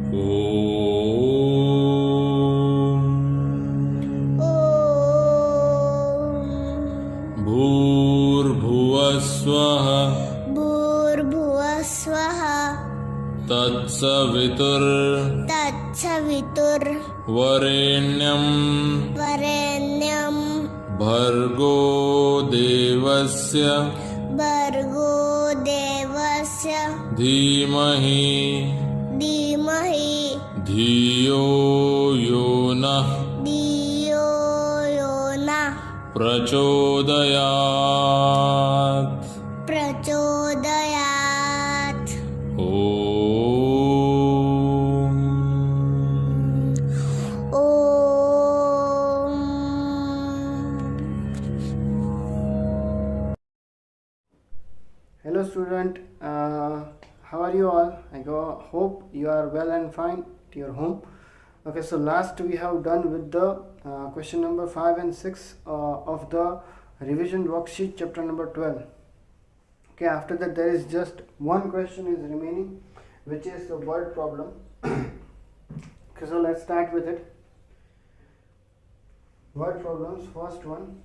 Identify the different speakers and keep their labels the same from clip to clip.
Speaker 1: भूर्भुवः स्वः
Speaker 2: भूर्भुवः स्वः
Speaker 1: तत्सवितुर्वरेण्यं
Speaker 2: वरेण्यं
Speaker 1: भर्गो देवस्य धीमहि धियो यो नः प्रचोदयात्।
Speaker 3: Hello student, how are you all? Hope you are well and fine to your home. Okay, so last we have done with the question number 5 and 6 of the revision worksheet chapter number 12. Okay, after that there is just one question is remaining, which is the word problem. Okay, so let's start with it. Word problems, first one,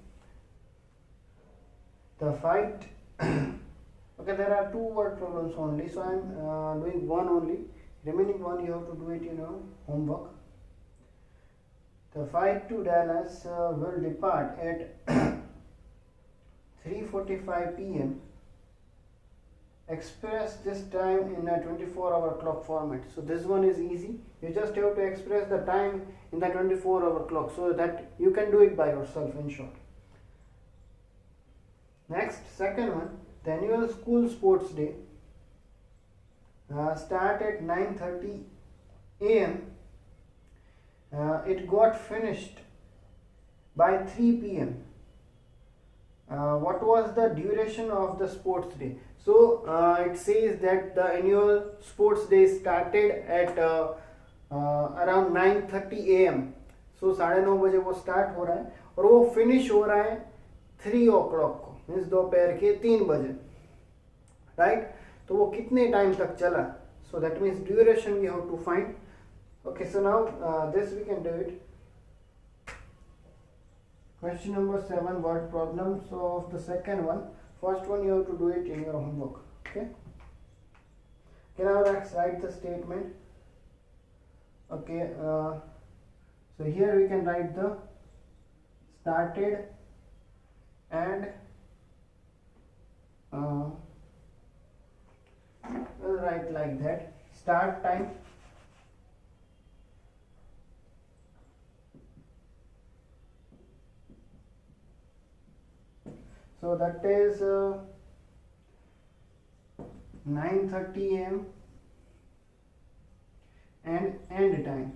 Speaker 3: the fight. Okay, there are two word problems only, so I am doing one only. Remaining one you have to do it in your homework. The flight to Dallas will depart at 3:45 p.m. Express this time in a 24-hour clock format. So this one is easy. You just have to express the time in the 24-hour clock, so that you can do it by yourself in short. Next, second one. The annual school sports day start at 9:30 a.m. It got finished by 3 p.m. What was the duration of the sports day? So it says that the annual sports day started at around 9:30 a.m. So 9:30 बजे वो start हो रहा है और वो finish हो रहा है 3 o'clock को, मीन्स दोपहर के 3 बजे, राइट? तो वो कितने टाइम तक चला? So that means duration we have to find. Okay, so now this we can do it. Question number 7, word problem. So of the second one, first one you have to do it in your homework. Okay. Okay, now let's write the statement. Okay, so here we can write the started and we'll write like that. Start time. So that is 9:30 a.m. and end time,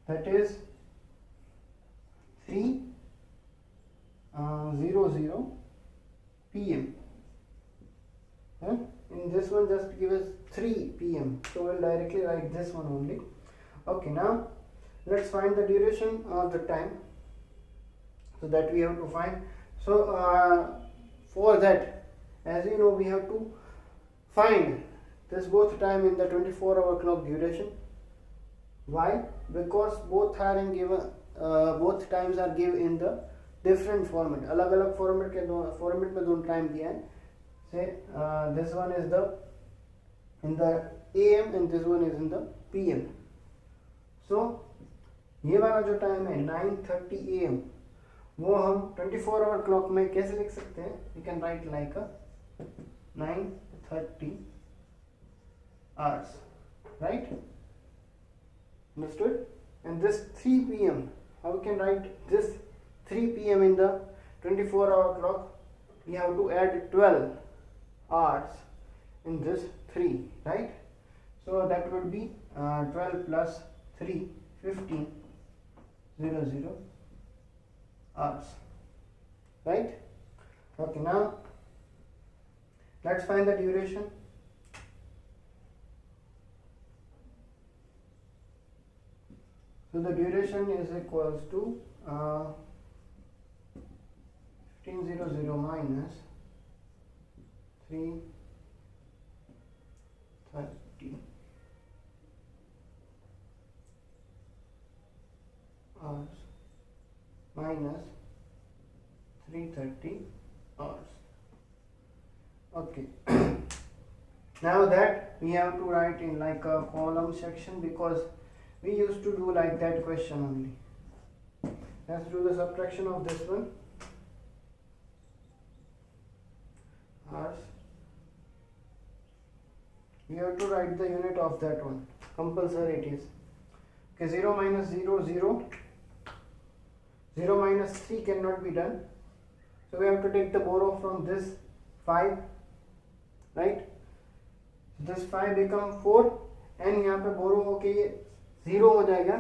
Speaker 3: that is 3:00 p.m. In this one just give us 3 p.m. So we'll directly write this one only. Okay, now let's find the duration of the time. So that we have to find. So for that, as you know, we have to find this both time in the 24-hour clock duration. Why? Because both are in given both times are given in the different format. अलग अलग format के format में दोनों time दिया है. Say this one is the in the AM and this one is in the PM. So ये वाला जो टाइम है 9:30 AM, वो हम 24-hour clock में कैसे लिख सकते हैं? We can write like a 9:30 hours, right? Understood? And this 3 p.m. how we can write this 3 p.m. in the 24-hour clock? We have to add 12 hours in this 3, right? So that would be 12 plus 3, 15, 00 hours, right? Okay, now let's find the duration. So the duration is equals to 1500 minus 3 minus 330 hours. Okay. Now that we have to write in like a column section, because we used to do like that question only. Let's do the subtraction of this one. Hours. We have to write the unit of that one. Compulsory it is. Okay, 0 minus 0, 0. 0 minus 3 cannot be done. So we have to take the borrow from this 5. Right? This 5 become 4. And यहाँ पे borrow होके ये 0 हो जाएगा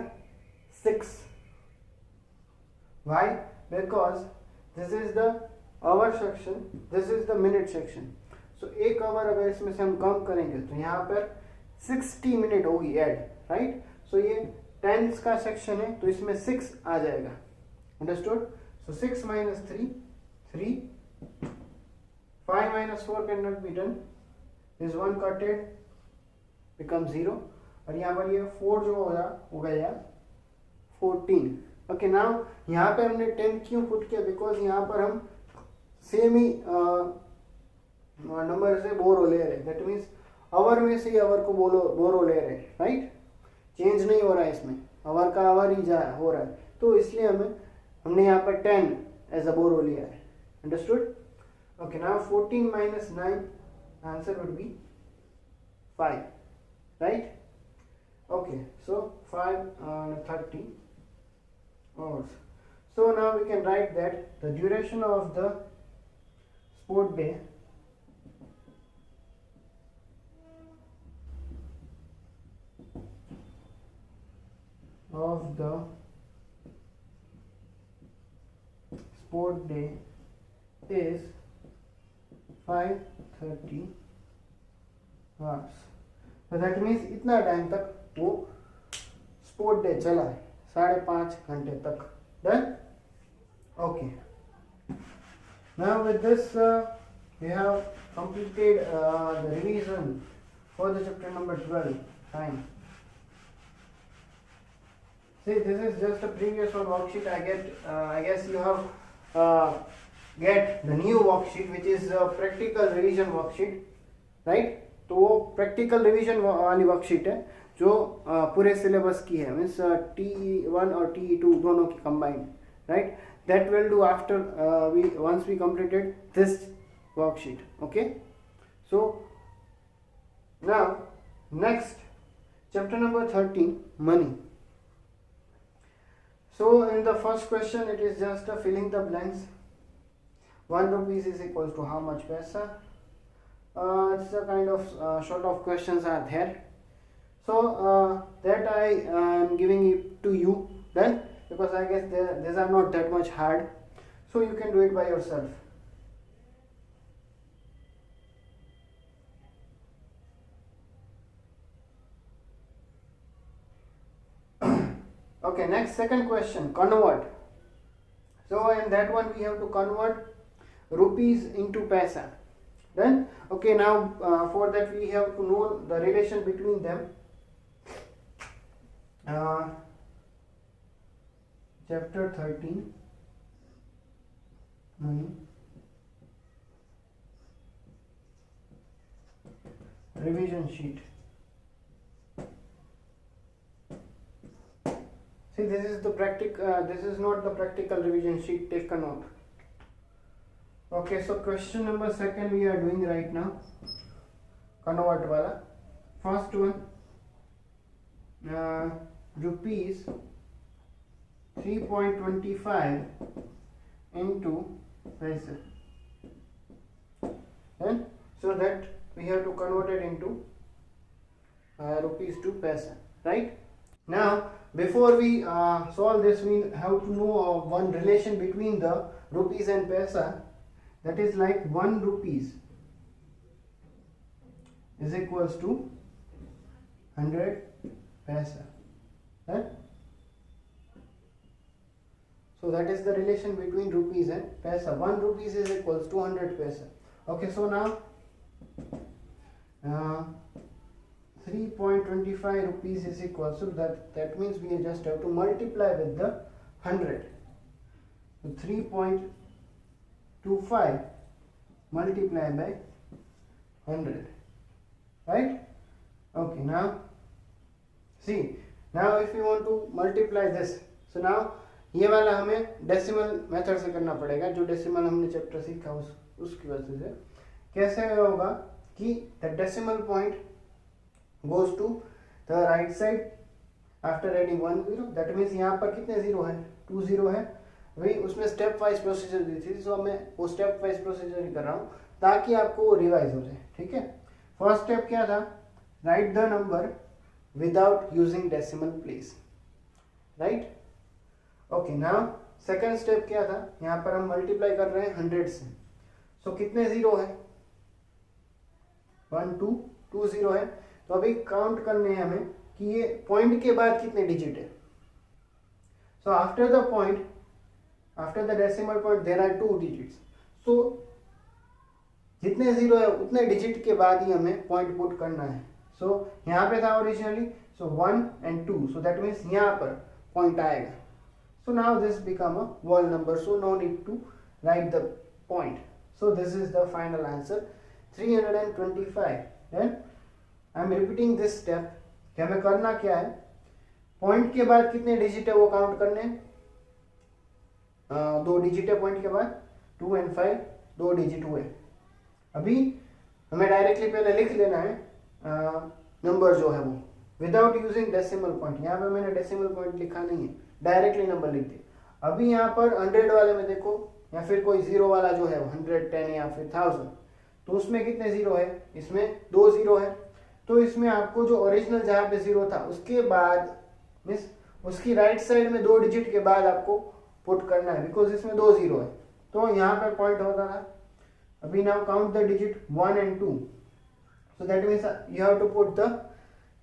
Speaker 3: 6. Why? Because this is the hour section, this is the minute section. So एक hour अगर इसमें से हम कम करेंगे तो यहाँ पर 60 मिनट होगी ऐड, राइट? सो ये टेंस का सेक्शन है तो इसमें 6 आ जाएगा. Understood? So 6 minus 3, 3. 5 minus 4 cannot be done. This one cutted becomes 0. और यहाँ पर ये 4 जो हो गया 14. ओके, नाउ यहाँ पे हमने 10 क्यों पुट किया? बिकॉज यहाँ पर हम सेम ही नंबर से बोरो ले रहे, दैट मीन्स आवर में से ही आवर को बोरो ले रहे, राइट? चेंज नहीं हो रहा है इसमें, आवर का आवर ही हो रहा है, तो इसलिए हमने यहाँ पर 10 एज अ बोरो लिया है. Understood? Okay, now 14 minus 9, answer would be 5, right? Okay, so 5:30 hours. So now we can write that the duration of the sport day is 5:30 hours. So that means इतना टाइम तक वो sport day चला है, 5.5 घंटे तक. Done? Okay. Now with this we have completed the revision for the chapter number 12. Fine. See, this is just a previous one worksheet. I guess you have get the new worksheet, which is a practical revision worksheet, right? तो वो practical revision वाली worksheet है जो पूरे syllabus की है, means TE1 और TE2 दोनों की combined, right? That will do after once we completed this worksheet. Okay, so now next chapter number 13, money. So in the first question it is just filling the blanks. 1 rupees is equals to how much paisa? It's a kind of sort of questions are there, so that I am giving it to you then, because I guess these are not that much hard, so you can do it by yourself. Okay, next second question, convert. So in that one we have to convert rupees into paisa. Then okay, now for that we have to know the relation between them. Chapter 13, money. Revision sheet. See, this is the this is not the practical revision sheet. Take a note. Okay, so question number 2 we are doing right now. Convert wala. First one, rupees 3.25 into paisa. Then so that we have to convert it into rupees to paisa, right? Now before we solve this, we have to know one relation between the rupees and paisa. That is like 1 rupees is equals to 100 paisa. Right? So that is the relation between rupees and paisa. 1 rupees is equals to 100 paisa. Okay, so now 3.25 rupees is equals to that means we just have to multiply with the 100. So 3.25 multiplied by 100, right? Okay, now see, now if you want to multiply this, so now ये वाला हमें decimal method से करना पड़ेगा, जो decimal हमने chapter सीखा उसकी वजह से कैसे होगा कि the decimal point goes to the right side after adding 1 0, that means यहाँ पर कितने जीरो है, 2 0 है। वही उसमें स्टेप वाइज प्रोसीजर दी थी, सो मैं वो स्टेप वाइज प्रोसीजर ही कर रहा हूँ ताकि आपको वो रिवाइज हो जाए, ठीक है। फर्स्ट स्टेप क्या था, right the number without using decimal place, right. Okay, now second step क्या था, यहाँ पर हम मल्टीप्लाई कर रहे हैं 100 से, सो कितने जीरो है, 1 2 2 0 है। तो अभी काउंट करने हैं हमें कि ये पॉइंट के बाद कितने डिजिट है। So after the point, after the decimal point there are 2 digits, so जितने जीरो है उतने डिजिट के बाद ही हमें पॉइंट पुट करना है। सो यहाँ पे था originally, so 1 and 2, so that means यहाँ पर पॉइंट आएगा। So now this become a whole number, so no need to write the point. So this is the final answer, 325. Then I am repeating this step कि हमें करना क्या है, point के बाद कितने डिजिट है वो काउंट करने हैं। 2 डिजिट है पॉइंट के बाद, 2 and 5, 2 डिजिट हुए। अभी हमें डायरेक्टली पहले लिख लेना है नंबर जो है वो विदाउट यूजिंग डेसिमल पॉइंट। यहाँ पे मैंने डेसिमल पॉइंट लिखा नहीं है, डायरेक्टली नंबर लिख दिया। अभी यहाँ पर 100 वाले में देखो, या फिर कोई जीरो वाला जो है 110 या फिर 1000, तो उसमें कितने जीरो है, इसमें 2 जीरो है। तो इसमें आपको जो ओरिजिनल जहाँ पे जीरो था उसके बाद मीन्स उसकी राइट साइड में 2 डिजिट के बाद आपको पुट करना है, बिकॉज इसमें 2 जीरो है, तो यहाँ पर पॉइंट होता था। अभी now count the digit 1 and 2, so that means you have to put the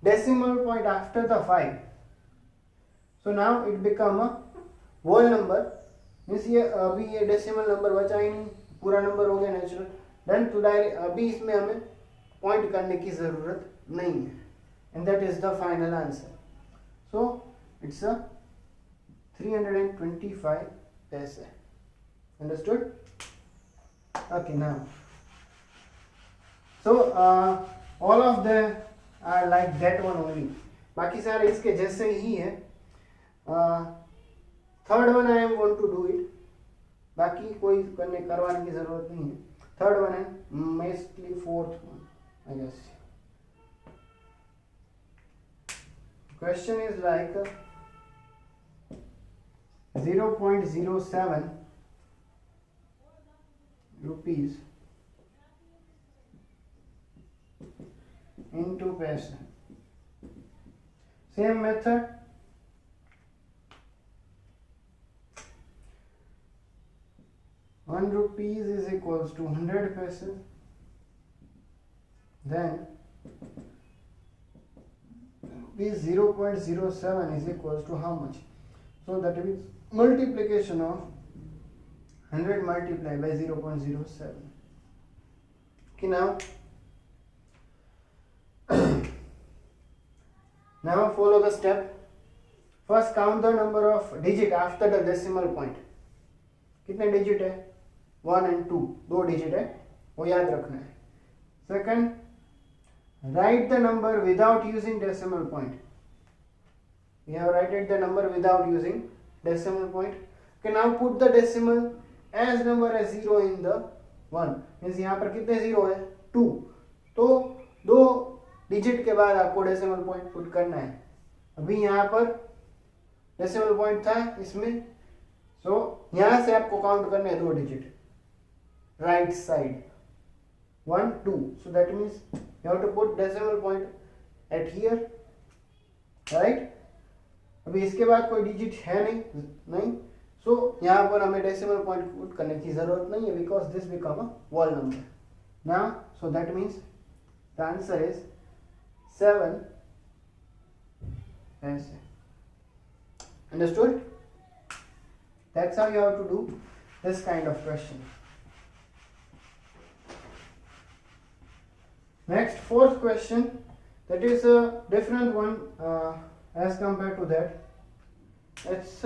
Speaker 3: decimal point after the 5. So now it become a whole number, means ये अभी ये डेसिमल नंबर बचा ही नहीं, पूरा नंबर हो गया नेचुरल। देन टू डायरेक्ट अभी इसमें हमें पॉइंट करने की जरूरत नहीं है, and that is the final answer. So it's a 325 ऐसे, understood? Okay, now so all of the are like that one only, बाकी सारे इसके जैसे ही है। Third one I am want to do it, बाकी कोई करवाने की जरूरत नहीं है। थर्ड वन है mostly fourth one I guess. Question is like 0.07 rupees into पैसे। Same method, ₹1 is equals to 100 paise, then rupees 0.07 is equals to how much? So that means multiplication of 100 multiplied by 0.07. Okay, now follow the step. First count the number of digit after the decimal point. कितने digit है, 1 and 2, 2 digit है, वो याद रखना है। Second, write the number without using decimal point. We have writed the number without using decimal point. Okay, now put the decimal as number as 0 in the 1, means यहाँ पर कितने zero है, 2, तो 2 डिजिट के बाद आपको डेसिमल पॉइंट पुट करना है। अभी यहाँ पर डेसिमल पॉइंट था इसमें, सो यहां से आपको काउंट करने हैं 2 digit right side, 1 2, so that means you have to put decimal point at here, right. अभी इसके बाद कोई डिजिट है नहीं, सो यहाँ पर हमें डेसिमल पॉइंट पुट करने की जरूरत नहीं है, because this become a whole number now. So that means the answer is 7 ऐसे, understood? That's how you have to do this kind of question. Next, fourth question, that is a different one as compared to that. It's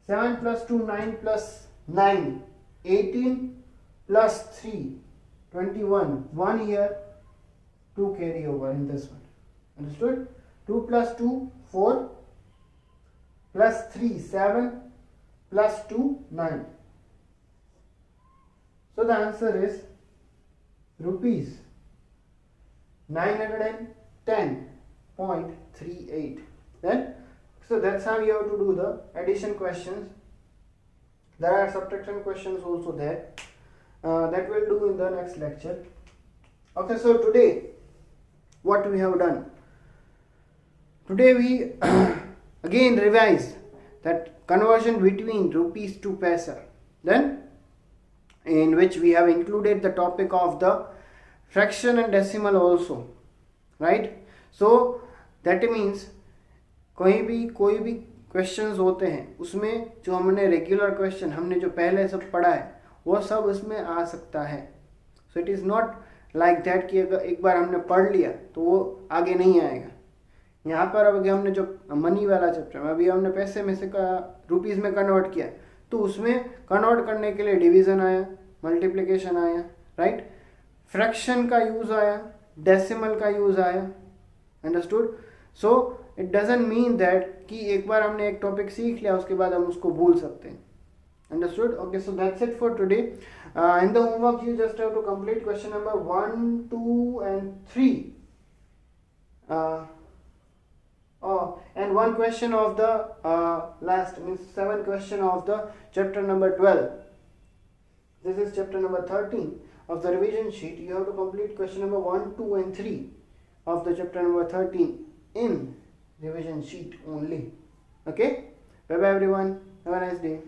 Speaker 3: 7 plus 2, 9 plus 9, 18 plus 3, 21. 1 here, 2 carry over in this one. Understood? 2 plus 2, 4 plus 3, 7 plus 2, 9. So the answer is rupees 910.38. Then, so that's how you have to do the addition questions. There are subtraction questions also there. That we'll do in the next lecture. Okay, so today what we have done? Today we again revise that conversion between rupees to paisa. Then, in which we have included the topic of the fraction and decimal also, right? So that means कोई भी questions होते हैं उसमें जो हमने regular question हमने जो पहले सब पढ़ा है वो सब उसमें आ सकता है. So it is not like that कि अगर एक बार हमने पढ़ लिया तो वो आगे नहीं आएगा. यहाँ पर अब हमने जो मनी वाला चैप्टर में अभी हमने पैसे में से रुपीज़ में कन्वर्ट किया तो उसमें कन्वर्ट करने के लिए डिवीज़न आया, मल्टीप्लिकेशन आया, राइट, फ्रैक्शन का यूज़ आया, डेसिमल का यूज़ आया. Understood? So it doesn't mean that कि एक बार हमने एक टॉपिक सीख लिया उसके बाद हम उसको भूल सकते हैं. Understood? Okay, so that's it for today. In the homework you just have to complete question number 1, 2 and 3. And one question of the last, means 7 question of the chapter number 12. This is chapter number 13 of the revision sheet. You have to complete question number 1, 2 and 3 of the chapter number 13 in revision sheet only. Okay? Bye bye everyone. Have a nice day.